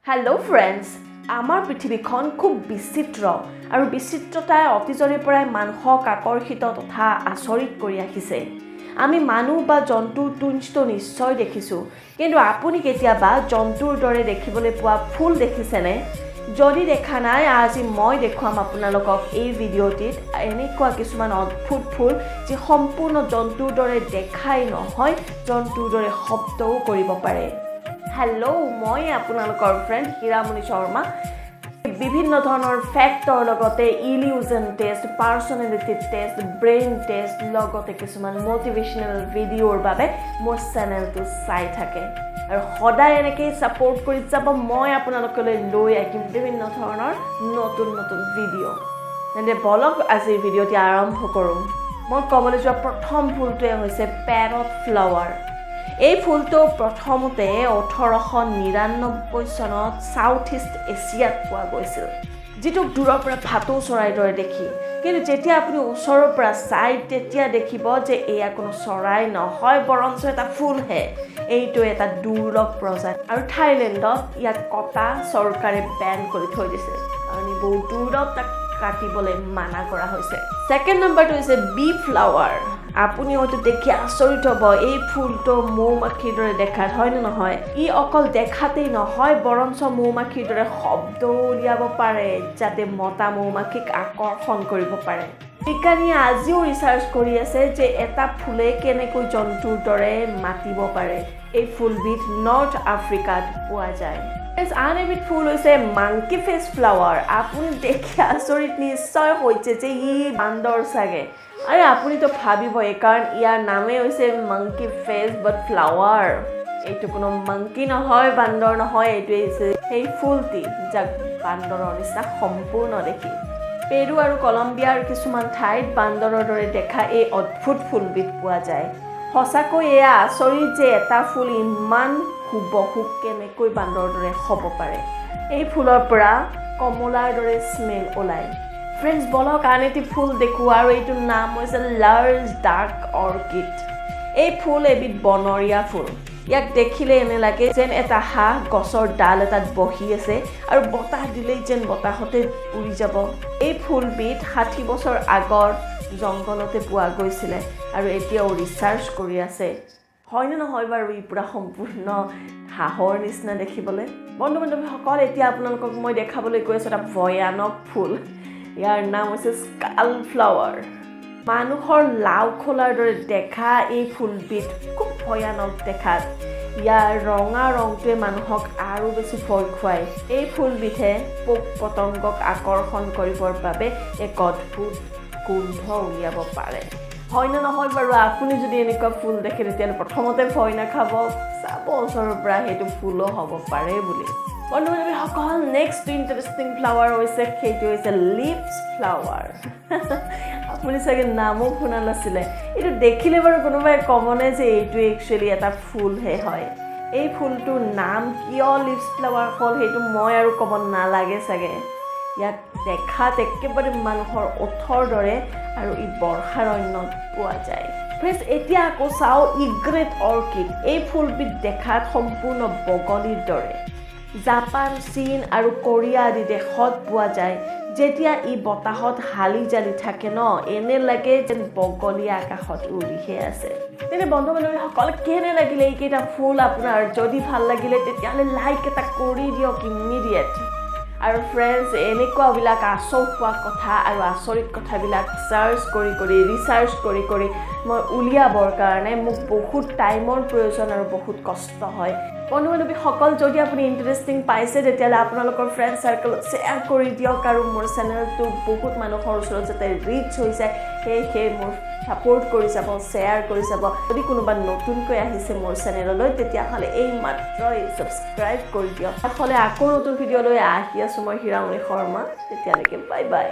Hello friends, আমাৰ পৃথিৱীখন খুব বিচিত্ৰ আৰু বিচিত্ৰতাই অতীজৰে পৰাই মানুহক আকৰ্ষিত তথা আচৰিত কৰি আহিছে। আমি মানুহ বা জন্তুৰ তুঞ্চটো নিশ্চয় দেখিছো, কিন্তু আপুনি কেতিয়াবা জন্তুৰ দৰে দেখিবলৈ পোৱা ফুল দেখিছেনে? যদি দেখা নাই, আজি মই দেখুৱাম আপোনালোকক এই ভিডিঅ'টিত এনেকুৱা কিছুমান অদ্ভুত ফুল যি সম্পূৰ্ণ জন্তুৰ দৰে দেখাই নহয়, জন্তুৰ দৰে শব্দও কৰিব পাৰে। হেল্ল', মই আপোনালোকৰ ফ্ৰেণ্ড হিৰামনি শৰ্মা। বিভিন্ন ধৰণৰ ফেক্টৰ লগতে illusion test, personality test, brain test লগতে কিছুমান মটিভেশ্যনেল ভিডিঅ'ৰ বাবে মোৰ চেনেলটো চাই থাকে আৰু সদায় এনেকেই ছাপোৰ্ট কৰি যাব। মই আপোনালোকলৈ লৈ আহিম বিভিন্ন ধৰণৰ নতুন ভিডিঅ'। তেন্তে বলক আজিৰ ভিডিঅ'টি আৰম্ভ কৰোঁ। মই ক'বলৈ যোৱা প্ৰথম ফুলটোৱে হৈছে পেৰট ফ্লাৱাৰ। এই ফুলটো প্ৰথমতে 1899 চনত সাউথ ইষ্ট এছিয়াত পোৱা গৈছিল, যিটো দূৰৰ পৰা ভাটৌ চৰাইৰ দৰে দেখি। কিন্তু যেতিয়া আপুনি ওচৰৰ পৰা চাই তেতিয়া দেখিব যে এয়া কোনো চৰাই নহয়, বৰঞ্চ এটা ফুলহে। এইটো এটা দুৰ্লভ প্ৰজাতি আৰু থাইলেণ্ডত ইয়াক কটা চৰকাৰে বেন কৰি থৈ দিছে, কাৰণ ই বহুত দুৰ্লভ, তাক কাটিবলৈ মানা কৰা হৈছে। ছেকেণ্ড নম্বৰটো হৈছে বি ফ্লাৱাৰ। আপুনি হয়তো দেখি আচৰিত হ'ব, এই ফুলটো মৌমাখিৰ দৰে দেখাত, হয়নে নহয়? ই অকল দেখাতেই নহয়, বৰঞ্চ মৌমাখিৰ দৰে শব্দ উলিয়াব পাৰে, যাতে মতা মৌমাখিক আকৰ্ষণ কৰিব পাৰে। বিজ্ঞানীয়ে আজিও ৰিচাৰ্চ কৰি আছে যে এটা ফুলে কেনেকৈ জন্তুৰ দৰে মাতিব পাৰে। এই ফুলবিধ নৰ্থ আফ্ৰিকাত পোৱা যায়। আন এবিধ ফুল হৈছে মাংকি ফেচ ফ্লাৱাৰ। আপুনি দেখি আচৰিত নিশ্চয় হৈছে যে ই বান্দৰ চাগে, আৰু আপুনিতো ভাবিবই, কাৰণ ইয়াৰ নামেই হৈছে মাংকি ফেচ বাট ফ্লাৱাৰ। এইটো কোনো মাংকি নহয়, বান্দৰ নহয়, এইটোৱে হৈছে সেই ফুলটি যাক বান্দৰৰ নিচিনা সম্পূৰ্ণ দেখি। পেৰু আৰু কলম্বিয়াৰ কিছুমান ঠাইত বান্দৰৰ দৰে দেখা এই অদ্ভুত ফুলবিধ পোৱা যায়। সঁচাকৈ এয়া আচৰিত যে এটা ফুল ইমান হুবহু কেনেকৈ বান্দৰৰ দৰে হ'ব পাৰে। এই ফুলৰ পৰা কমলাৰ দৰে স্মেল ওলায়। ফ্ৰেণ্ডছ, বলক আন এটি ফুল দেখোঁ, আৰু এইটোৰ নাম হৈছে লাৰ্জ ডাৰ্ক অৰ্কিড। এই ফুল এবিধ বনৰীয়া ফুল। ইয়াক দেখিলে এনে লাগে যেন এটা হাঁহ গছৰ ডাল এটাত বহি আছে আৰু বতাহ দিলেই যেন বতাহতে উৰি যাব। এই ফুলবিধ 60 বছৰ আগৰ জংঘলতে পোৱা গৈছিলে আৰু এতিয়াও ৰিচাৰ্চ কৰি আছে। হয়নে নহয় বাৰু? ই পূৰা সম্পূৰ্ণ হাঁহৰ নিচিনা দেখিবলৈ। বন্ধু বান্ধৱীসকল, এতিয়া আপোনালোকক মই দেখাবলৈ গৈ আছোঁ এটা ভয়ানক ফুল। ইয়াৰ নাম হৈছে স্কাল ফ্লাৱাৰ। মানুহৰ লাও খোলাৰ দৰে দেখা এই ফুলবিধ খুব ভয়ানক দেখাত। ইয়াৰ ৰঙা ৰংটোৱে মানুহক আৰু বেছি ভয় খুৱায়। এই ফুলবিধে পোক পতংগক আকৰ্ষণ কৰিবৰ বাবে এক অদ্ভুত গোন্ধ উলিয়াব পাৰে। হয়নে নহয় বাৰু? আপুনি যদি এনেকুৱা ফুল দেখে তেতিয়াহ'লে প্ৰথমতে ভয় নাখাব, চাব ওচৰৰ পৰা সেইটো ফুলো হ'ব পাৰে বুলি। বন্ধু বান্ধৱীসকল, নেক্সট ইণ্টাৰেষ্টিং ফ্লাৱাৰ হৈছে, সেইটো হৈছে লিপছ ফ্লাৱাৰ। আপুনি চাগে নামো শুনা নাছিলে। এইটো দেখিলে বাৰু কোনোবাই ক'বনে যে এইটো একচুৱেলি এটা ফুলহে হয়। এই ফুলটোৰ নাম কিয় লিপছ ফ্লাৱাৰ হ'ল সেইটো মই আৰু ক'ব নালাগে চাগে। ইয়াক দেখাত একেবাৰে মানুহৰ ওঠৰ দৰে আৰু ই বৰ্ষাৰণ্যত পোৱা যায়। ফ্ৰেণ্ডছ, এতিয়া আকৌ চাওঁ ইগ্ৰেট অৰ্কিড। এই ফুলবিধ দেখাত সম্পূৰ্ণ বগলীৰ দৰে। জাপান, চীন আৰু কোৰিয়া আদি দেশত পোৱা যায়। যেতিয়া ই বতাহত হালি জালি থাকে ন, এনে লাগে যেন বগলী আকাশত উৰিহে আছে। তেনে বন্ধু বান্ধৱীসকল, কেনে লাগিলে এইকেইটা ফুল আপোনাৰ? যদি ভাল লাগিলে তেতিয়াহ'লে লাইক এটা কৰি দিয়ক ইমিডিয়েট। আৰু ফ্ৰেণ্ডছ, এনেকুৱাবিলাক আচৰিত কথা আৰু আচৰিত কথাবিলাক ৰিচাৰ্চ কৰি মই উলিয়াবৰ কাৰণে মোক বহুত টাইমৰ প্ৰয়োজন আৰু বহুত কষ্ট হয়। বন্ধু বান্ধৱীসকল, যদি আপুনি ইণ্টাৰেষ্টিং পাইছে তেতিয়াহ'লে আপোনালোকৰ ফ্ৰেণ্ড চাৰ্কেলত শ্বেয়াৰ কৰি দিয়ক, আৰু মোৰ চেনেলটো বহুত মানুহৰ ওচৰত যাতে ৰিচ হৈ যায় সেয়ে মোৰ ছাপোৰ্ট কৰি যাব, শ্বেয়াৰ কৰি যাব। যদি কোনোবা নতুনকৈ আহিছে মোৰ চেনেললৈ তেতিয়াহ'লে এই মাত্ৰই ছাবস্ক্ৰাইব কৰি দিয়ক। হ'লে আকৌ নতুন ভিডিঅ'লৈ আহি আছোঁ মই হিৰামনি শৰ্মা। তেতিয়ালৈকে বাই বাই।